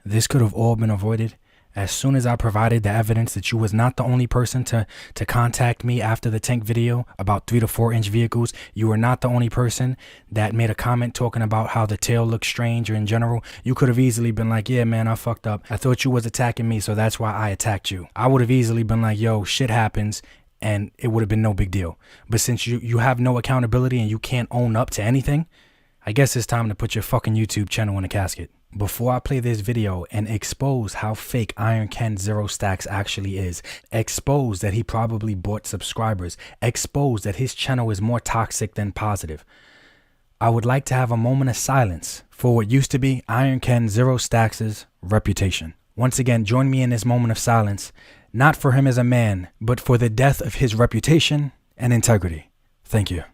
This could have all been avoided as soon as I provided the evidence that you was not the only person to contact me after the tank video about 3 to 4 inch vehicles. You were not the only person that made a comment talking about how the tail looks strange or in general. You could have easily been like, yeah, man, I fucked up. I thought you was attacking me, so that's why I attacked you. I would have easily been like, yo, shit happens, and it would have been no big deal. But since you have no accountability and you can't own up to anything, I guess it's time to put your fucking YouTube channel in a casket. Before I play this video and expose how fake IRONKEN Zero Stacks actually is, expose that he probably bought subscribers, expose that his channel is more toxic than positive, I would like to have a moment of silence for what used to be IRONKEN Zero Stacks' reputation. Once again, join me in this moment of silence, not for him as a man, but for the death of his reputation and integrity. Thank you.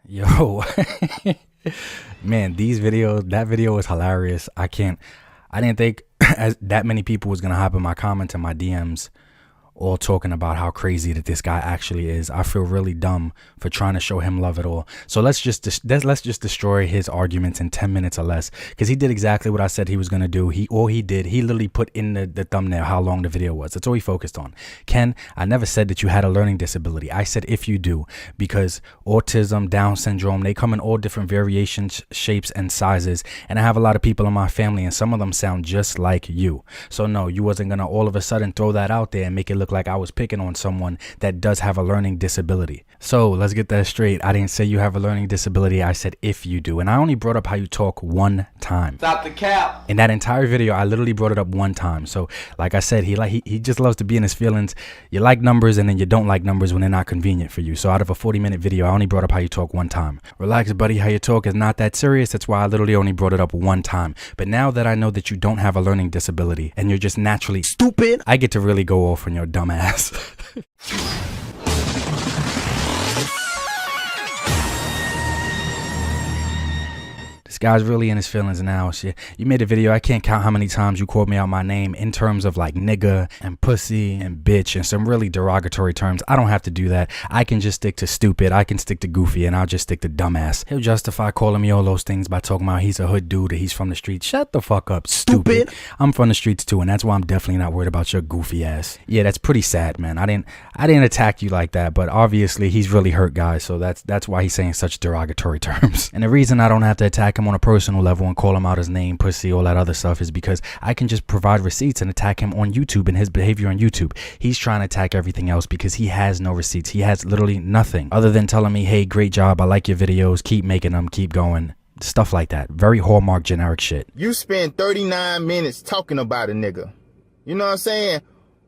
Yo, man, that video was hilarious. I didn't think that many people was gonna hop in my comments and my DMs all talking about how crazy that this guy actually is. I feel really dumb for trying to show him love at all. So let's just destroy his arguments in 10 minutes or less, because he did exactly what I said he was gonna do. He literally put in the thumbnail how long the video was. That's all he focused on. Ken, I never said that you had a learning disability. I said if you do, because autism, Down syndrome, they come in all different variations, shapes, and sizes. And I have a lot of people in my family, and some of them sound just like you. So no, you wasn't gonna all of a sudden throw that out there and make it look like I was picking on someone that does have a learning disability. So let's get that straight. I didn't say you have a learning disability. I said if you do. And I only brought up how you talk one time. Stop the cap. In that entire video, I literally brought it up one time. So like I said, he just loves to be in his feelings. You like numbers and then you don't like numbers when they're not convenient for you. So out of a 40-minute video, I only brought up how you talk one time. Relax, buddy. How you talk is not that serious. That's why I literally only brought it up one time. But now that I know that you don't have a learning disability and you're just naturally stupid, I get to really go off on your dumb ass. This guy's really in his feelings now. Shit. You made a video. I can't count how many times you called me out my name in terms of like nigga and pussy and bitch and some really derogatory terms. I don't have to do that. I can just stick to stupid. I can stick to goofy, and I'll just stick to dumbass. He'll justify calling me all those things by talking about he's a hood dude or he's from the streets. Shut the fuck up, stupid. I'm from the streets too, and that's why I'm definitely not worried about your goofy ass. Yeah, that's pretty sad, man. I didn't attack you like that, but obviously he's really hurt, guys. So that's why he's saying such derogatory terms. And the reason I don't have to attack him on a personal level and call him out his name, pussy, all that other stuff is because I can just provide receipts and attack him on YouTube and his behavior on YouTube. He's trying to attack everything else because he has no receipts. He has literally nothing other than telling me, hey, great job, I like your videos, keep making them, keep going, stuff like that. Very Hallmark generic shit. You spend 39 minutes talking about a nigga. You know what I'm saying?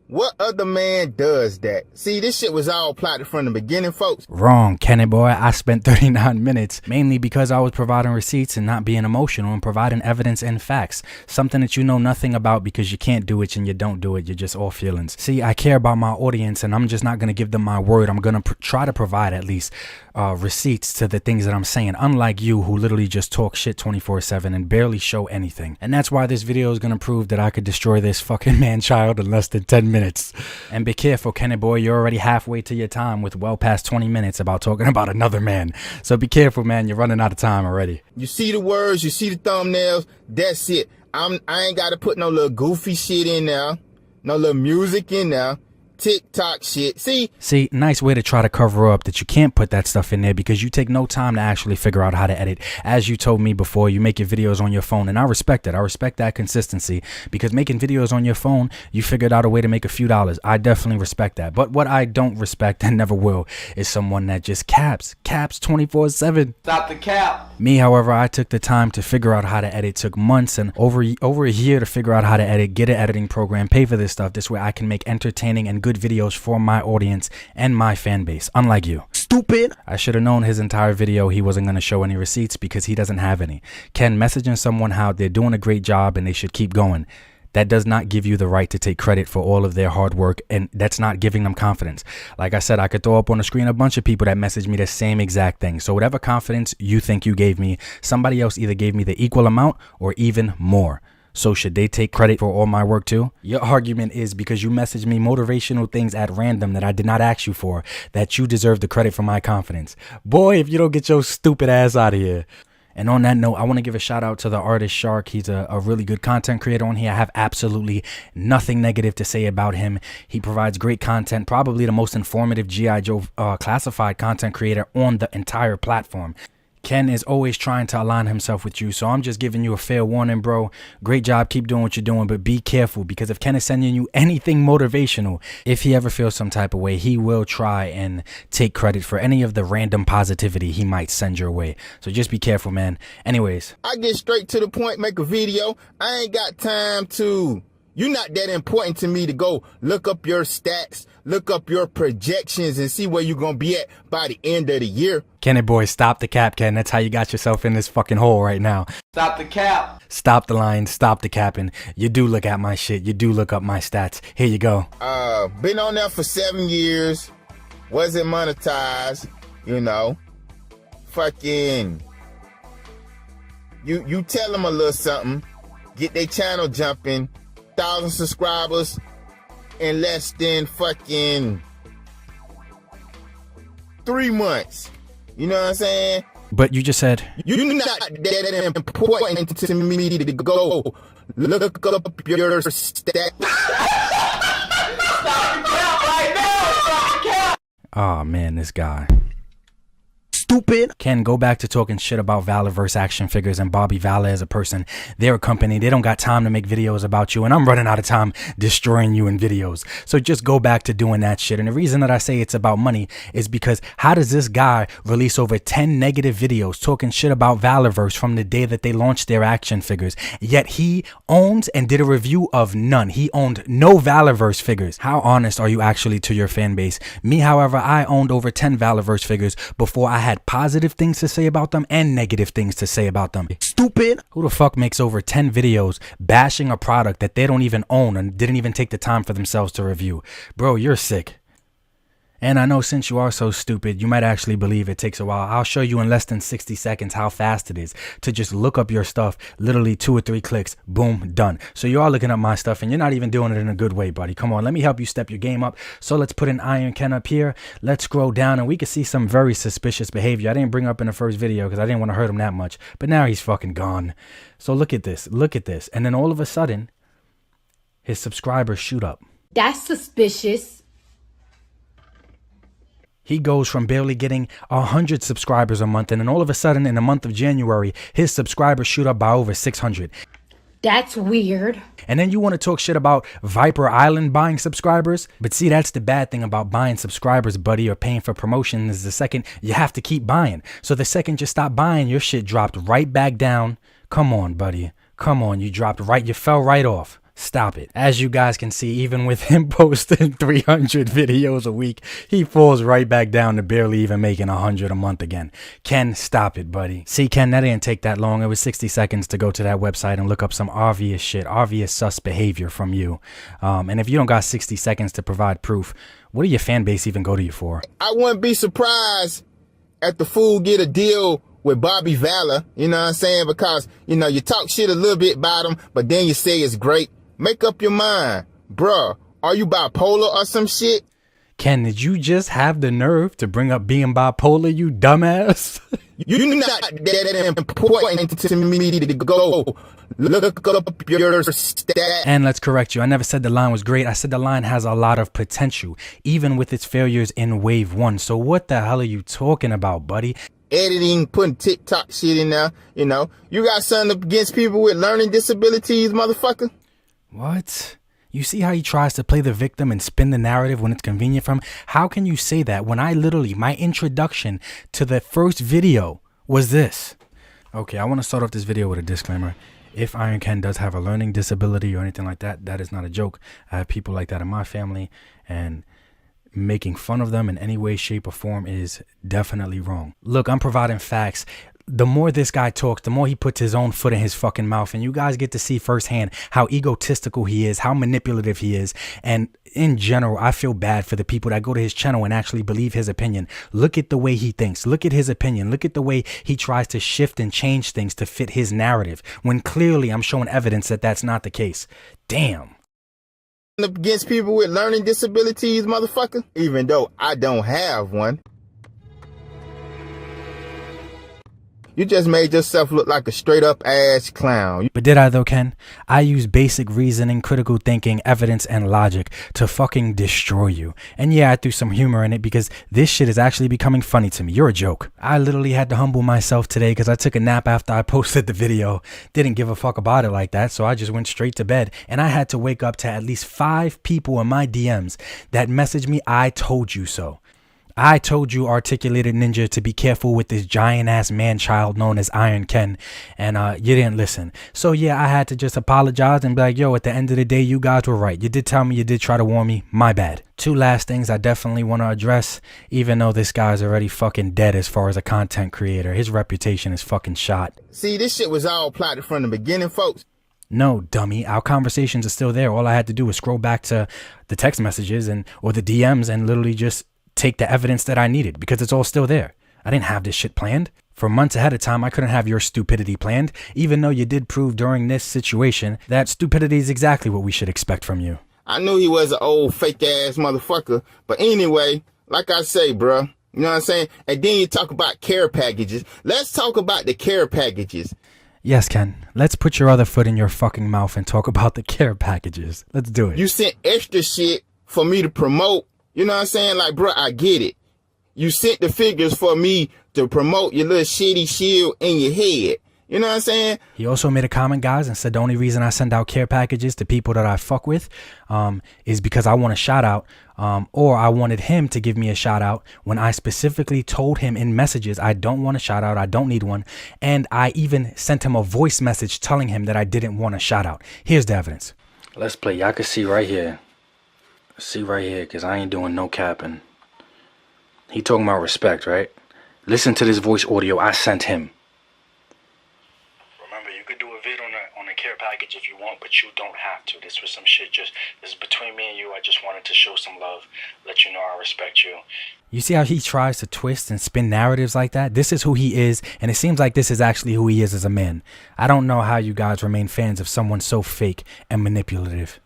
What other man does that? See, this shit was all plotted from the beginning, folks. Wrong, Kenny boy. I spent 39 minutes mainly because I was providing receipts and not being emotional and providing evidence and facts. Something that you know nothing about because you can't do it and you don't do it. You're just all feelings. See, I care about my audience and I'm just not going to give them my word. I'm going to try to provide at least receipts to the things that I'm saying, unlike you who literally just talk shit 24/7 and barely show anything. And that's why this video is going to prove that I could destroy this fucking man-child in less than 10 minutes. And be careful, Kenny boy, you're already halfway to your time with well past 20 minutes about talking about another man. So be careful, man, you're running out of time already. You see the words, you see the thumbnails, that's it. I ain't got to put no little goofy shit in there, no little music in there. TikTok shit. See, nice way to try to cover up that you can't put that stuff in there because you take no time to actually figure out how to edit. As you told me before, you make your videos on your phone, and I respect it. I respect that consistency because making videos on your phone, you figured out a way to make a few dollars. I definitely respect that. But what I don't respect and never will is someone that just caps 24/7. Stop the cap. Me, however, I took the time to figure out how to edit. Took months and over a year to figure out how to edit, get an editing program, pay for this stuff. This way I can make entertaining and good good videos for my audience and my fan base, unlike you. Stupid. I should have known his entire video he wasn't going to show any receipts because he doesn't have any. Ken, messaging someone how they're doing a great job and they should keep going, that does not give you the right to take credit for all of their hard work, and that's not giving them confidence. Like I said, I could throw up on the screen a bunch of people that messaged me the same exact thing. So whatever confidence you think you gave me, somebody else either gave me the equal amount or even more. So should they take credit for all my work too? Your argument is because you messaged me motivational things at random that I did not ask you for, that you deserve the credit for my confidence. Boy, if you don't get your stupid ass out of here. And on that note, I want to give a shout out to the artist Shark. He's a really good content creator on here. I have absolutely nothing negative to say about him. He provides great content, probably the most informative G.I. Joe classified content creator on the entire platform. Ken is always trying to align himself with you, so I'm just giving you a fair warning, bro. Great job, keep doing what you're doing, but be careful, because if Ken is sending you anything motivational, if he ever feels some type of way, he will try and take credit for any of the random positivity he might send your way. So just be careful, man. Anyways, I get straight to the point, make a video. I ain't got time to... You're not that important to me to go look up your stats, look up your projections, and see where you're going to be at by the end of the year. Kenny boy, stop the cap, Ken. That's how you got yourself in this fucking hole right now. Stop the cap. Stop the lying. Stop the capping. You do look at my shit. You do look up my stats. Here you go. Been on there for 7 years. Wasn't monetized, you know. Fucking... You tell them a little something. Get their channel jumping. 1,000 subscribers in less than fucking 3 months. You know what I'm saying? But you just said You're not that important to me to go look up your stats. oh man, this guy. Stupid. Ken, go back to talking shit about Valorverse action figures and Bobby Valor as a person. They're a company. They don't got time to make videos about you, and I'm running out of time destroying you in videos. So just go back to doing that shit. And the reason that I say it's about money is because how does this guy release over 10 negative videos talking shit about Valorverse from the day that they launched their action figures, yet he owns and did a review of none? He owned no Valorverse figures. How honest are you actually to your fan base? Me, however, I owned over 10 Valorverse figures before I had positive things to say about them and negative things to say about them. Stupid. Who the fuck makes over 10 videos bashing a product that they don't even own and didn't even take the time for themselves to review? Bro, you're sick. And I know since you are so stupid, you might actually believe it takes a while. I'll show you in less than 60 seconds how fast it is to just look up your stuff. Literally 2 or 3 clicks, boom, done. So you are looking up my stuff and you're not even doing it in a good way, buddy. Come on, let me help you step your game up. So let's put an Iron Ken up here. Let's scroll down and we can see some very suspicious behavior I didn't bring up in the first video because I didn't want to hurt him that much. But now he's fucking gone. So look at this. Look at this. And then all of a sudden, his subscribers shoot up. That's suspicious. He goes from barely getting 100 subscribers a month, and then all of a sudden in the month of January, his subscribers shoot up by over 600. That's weird. And then you want to talk shit about Viper Island buying subscribers? But see, that's the bad thing about buying subscribers, buddy, or paying for promotion is the second you have to keep buying. So the second you stop buying, your shit dropped right back down. Come on, buddy. Come on, you fell right off. Stop it. As you guys can see, even with him posting 300 videos a week, he falls right back down to barely even making 100 a month again. Ken, stop it, buddy. See, Ken, that didn't take that long. It was 60 seconds to go to that website and look up some obvious shit, obvious sus behavior from you. And if you don't got 60 seconds to provide proof, what do your fan base even go to you for? I wouldn't be surprised if the fool get a deal with Bobby Valor, you know what I'm saying? Because, you know, you talk shit a little bit about him, but then you say it's great. Make up your mind. Bruh, are you bipolar or some shit? Ken, did you just have the nerve to bring up being bipolar, you dumbass? You're not that important to me to go look up your stats. And let's correct you. I never said the line was great. I said the line has a lot of potential, even with its failures in wave 1. So what the hell are you talking about, buddy? Editing, putting TikTok shit in there, you know. You got something against people with learning disabilities, motherfucker? What? You see how he tries to play the victim and spin the narrative when it's convenient for him? How can you say that when I literally, my introduction to the first video was this? Okay, I want to start off this video with a disclaimer. If Iron Ken does have a learning disability or anything like that, that is not a joke. I have people like that in my family, and making fun of them in any way, shape, or form is definitely wrong. Look, I'm providing facts. The more this guy talks, the more he puts his own foot in his fucking mouth, and you guys get to see firsthand how egotistical he is, how manipulative he is. And in general, I feel bad for the people that go to his channel and actually believe his opinion. Look at the way he thinks. Look at his opinion. Look at the way he tries to shift and change things to fit his narrative, when clearly I'm showing evidence that that's not the case. Damn. Up against people with learning disabilities, motherfucker, even though I don't have one. You just made yourself look like a straight up ass clown. But did I though, Ken? I use basic reasoning, critical thinking, evidence, and logic to fucking destroy you. And yeah, I threw some humor in it because this shit is actually becoming funny to me. You're a joke. I literally had to humble myself today because I took a nap after I posted the video. Didn't give a fuck about it like that, so I just went straight to bed. And I had to wake up to at least 5 people in my DMs that messaged me, "I told you so. I told you, Articulated Ninja, to be careful with this giant ass man child known as Iron Ken," and you didn't listen. So yeah, I had to just apologize and be like, yo, at the end of the day, you guys were right. You did tell me, you did try to warn me. My bad. 2 last things I definitely want to address, even though this guy's already fucking dead as far as a content creator. His reputation is fucking shot. See, this shit was all plotted from the beginning, folks. No, dummy. Our conversations are still there. All I had to do was scroll back to the text messages or the DMs and literally just take the evidence that I needed, because it's all still there. I didn't have this shit planned. For months ahead of time, I couldn't have your stupidity planned, even though you did prove during this situation that stupidity is exactly what we should expect from you. I knew he was an old fake ass motherfucker, but anyway, like I say, bruh, you know what I'm saying? And then you talk about care packages. Let's talk about the care packages. Yes, Ken. Let's put your other foot in your fucking mouth and talk about the care packages. Let's do it. You sent extra shit for me to promote. You know what I'm saying? Like, bro, I get it. You sent the figures for me to promote your little shitty shield in your head. You know what I'm saying? He also made a comment, guys, and said the only reason I send out care packages to people that I fuck with is because I want a shout out, or I wanted him to give me a shout out when I specifically told him in messages I don't want a shout out, I don't need one. And I even sent him a voice message telling him that I didn't want a shout out. Here's the evidence. Let's play. Y'all can see right here. See right here, because I ain't doing no capping. He talking about respect, right? Listen to this voice audio I sent him. Remember, you could do a vid on a care package if you want, but you don't have to. This was some shit, this is between me and you. I just wanted to show some love, let you know I respect you. You see how he tries to twist and spin narratives like that? This is who he is, and it seems like this is actually who he is as a man. I don't know how you guys remain fans of someone so fake and manipulative.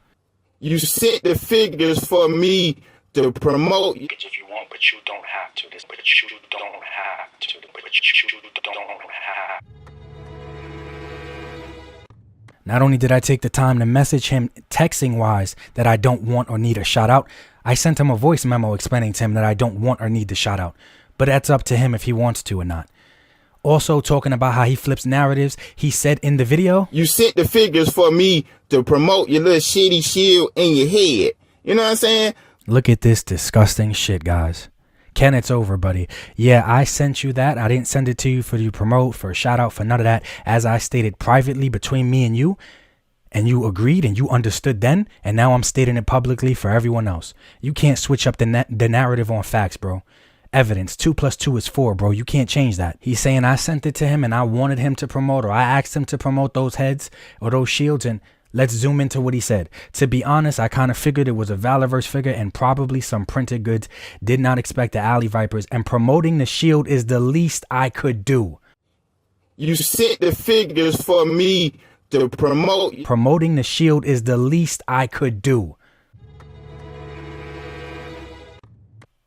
You sent the figures for me to promote. If you want, but you don't have to. But you don't have to. But you don't have. Not only did I take the time to message him texting wise that I don't want or need a shout out, I sent him a voice memo explaining to him that I don't want or need the shout out. But that's up to him if he wants to or not. Also talking about how he flips narratives, he said in the video, you sent the figures for me to promote your little shitty shield in your head. You know what I'm saying? Look at this disgusting shit, guys. Ken, it's over, buddy. Yeah, I sent you that. I didn't send it to you for you to promote, for a shout out, for none of that. As I stated privately between me and you agreed and you understood then, and now I'm stating it publicly for everyone else. You can't switch up the narrative on facts, bro. Evidence. 2 + 2 is 4, bro. You can't change that. He's saying I sent it to him and I wanted him to promote, or I asked him to promote those heads or those shields, and let's zoom into what he said. To be honest, I kind of figured it was a Valorverse figure and probably some printed goods. Did not expect the Alley Vipers, and promoting the shield is the least I could do. You sent the figures for me to promote. Promoting the shield is the least I could do.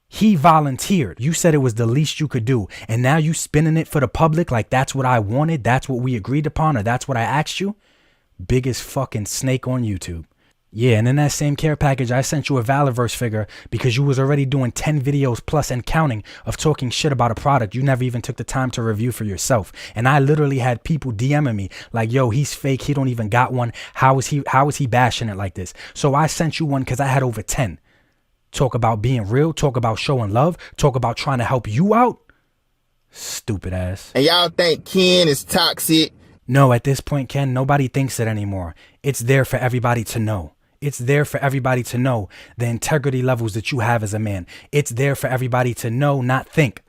He volunteered. You said it was the least you could do. And now you spinning it for the public like that's what I wanted, that's what we agreed upon, or that's what I asked you? Biggest fucking snake on YouTube. Yeah, and in that same care package, I sent you a Valorverse figure because you was already doing 10 videos plus and counting of talking shit about a product you never even took the time to review for yourself. And I literally had people DMing me like, yo, he's fake. He don't even got one. How is he bashing it like this? So I sent you one because I had over 10. Talk about being real. Talk about showing love. Talk about trying to help you out. Stupid ass. And y'all think Ken is toxic No, at this point, Ken, nobody thinks it anymore. It's there for everybody to know. It's there for everybody to know the integrity levels that you have as a man. It's there for everybody to know, not think,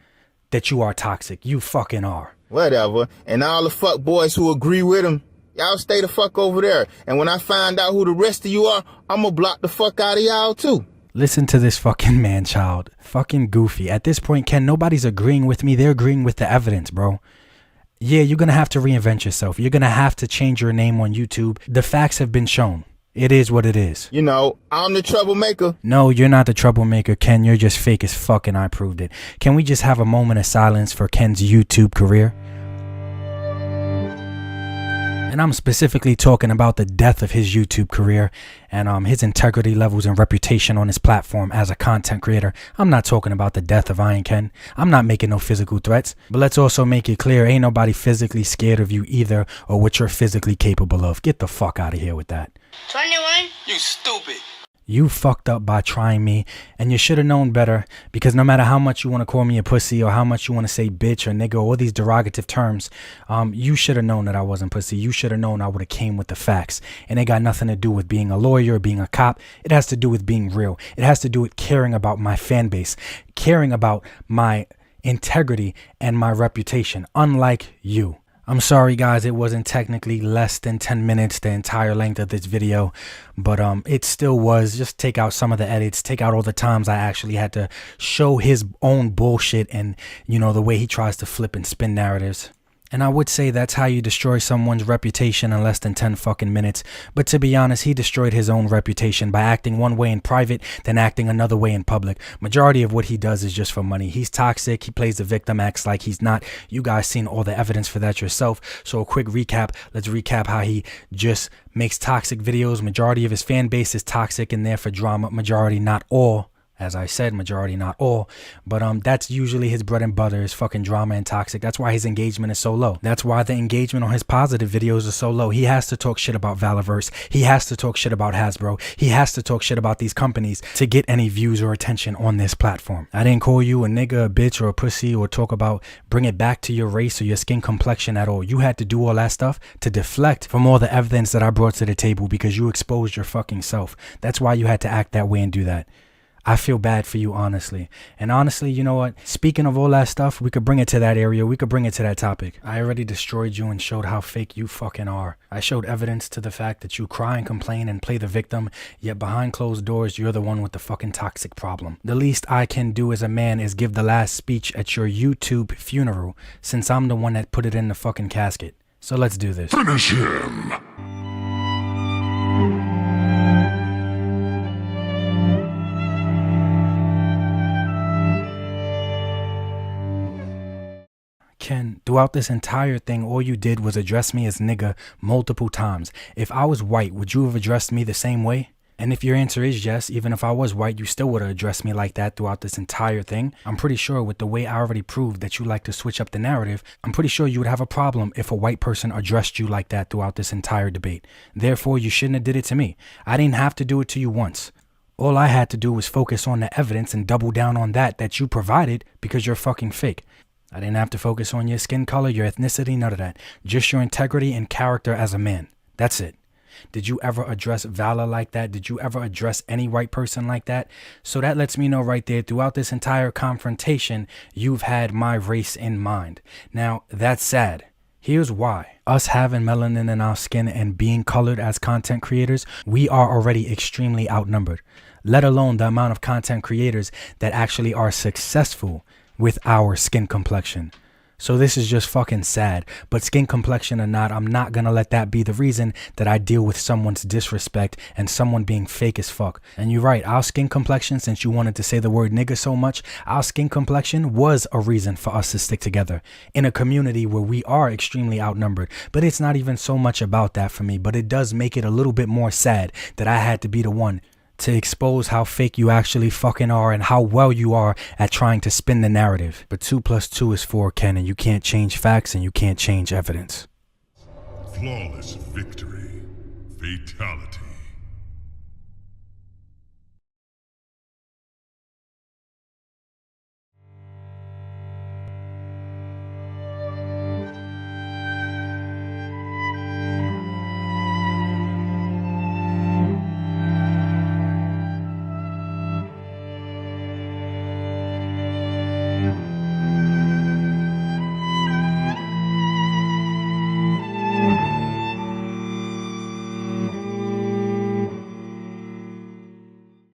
that you are toxic. You fucking are. Whatever. And all the fuck boys who agree with him, y'all stay the fuck over there. And when I find out who the rest of you are, I'm gonna block the fuck out of y'all too. Listen to this fucking man child. Fucking goofy. At this point, Ken, nobody's agreeing with me. They're agreeing with the evidence, bro. Yeah, you're gonna have to reinvent yourself. You're gonna have to change your name on YouTube. The facts have been shown. It is what it is. You know, I'm the troublemaker. No, you're not the troublemaker, Ken. You're just fake as fuck, and I proved it. Can we just have a moment of silence for Ken's YouTube career? And I'm specifically talking about the death of his YouTube career and his integrity levels and reputation on his platform as a content creator. I'm not talking about the death of IRONKEN. I'm not making no physical threats. But let's also make it clear, ain't nobody physically scared of you either or what you're physically capable of. Get the fuck out of here with that. 21? You stupid. You fucked up by trying me, and you should have known better, because no matter how much you want to call me a pussy or how much you want to say bitch or nigga or all these derogative terms, you should have known that I wasn't pussy. You should have known I would have came with the facts, and it got nothing to do with being a lawyer or being a cop. It has to do with being real. It has to do with caring about my fan base, caring about my integrity and my reputation, unlike you. I'm sorry guys, it wasn't technically less than 10 minutes, the entire length of this video, but it still was. Just take out some of the edits, take out all the times I actually had to show his own bullshit and, you know, the way he tries to flip and spin narratives. And I would say that's how you destroy someone's reputation in less than 10 fucking minutes. But to be honest, he destroyed his own reputation by acting one way in private, then acting another way in public. Majority of what he does is just for money. He's toxic. He plays the victim, acts like he's not. You guys seen all the evidence for that yourself. So a quick recap. Let's recap how he just makes toxic videos. Majority of his fan base is toxic and there for drama. Majority, not all. As I said, majority, not all, but that's usually his bread and butter is fucking drama and toxic. That's why his engagement is so low. That's why the engagement on his positive videos is so low. He has to talk shit about Valorverse. He has to talk shit about Hasbro. He has to talk shit about these companies to get any views or attention on this platform. I didn't call you a nigga, a bitch, or a pussy, or talk about bring it back to your race or your skin complexion at all. You had to do all that stuff to deflect from all the evidence that I brought to the table because you exposed your fucking self. That's why you had to act that way and do that. I feel bad for you, honestly. And honestly, you know what? Speaking of all that stuff, we could bring it to that area. We could bring it to that topic. I already destroyed you and showed how fake you fucking are. I showed evidence to the fact that you cry and complain and play the victim, yet behind closed doors, you're the one with the fucking toxic problem. The least I can do as a man is give the last speech at your YouTube funeral, since I'm the one that put it in the fucking casket. So let's do this. Finish him! Ken, throughout this entire thing, all you did was address me as nigga multiple times. If I was white, would you have addressed me the same way? And if your answer is yes, even if I was white, you still would have addressed me like that throughout this entire thing. I'm pretty sure with the way I already proved that you like to switch up the narrative, I'm pretty sure you would have a problem if a white person addressed you like that throughout this entire debate. Therefore, you shouldn't have did it to me. I didn't have to do it to you once. All I had to do was focus on the evidence and double down on that you provided because you're fucking fake. I didn't have to focus on your skin color, your ethnicity, none of that. Just your integrity and character as a man. That's it. Did you ever address Valor like that? Did you ever address any white person like that? So that lets me know right there, throughout this entire confrontation, you've had my race in mind. Now, that's sad. Here's why. Us having melanin in our skin and being colored as content creators, we are already extremely outnumbered, let alone the amount of content creators that actually are successful with our skin complexion. So this is just fucking sad. But skin complexion or not, I'm not gonna let that be the reason that I deal with someone's disrespect and someone being fake as fuck. And you're right, our skin complexion, since you wanted to say the word nigga so much, our skin complexion was a reason for us to stick together in a community where we are extremely outnumbered. But it's not even so much about that for me, but it does make it a little bit more sad that I had to be the one to expose how fake you actually fucking are and how well you are at trying to spin the narrative. But 2 + 2 is 4, Ken, and you can't change facts and you can't change evidence. Flawless victory. Fatality.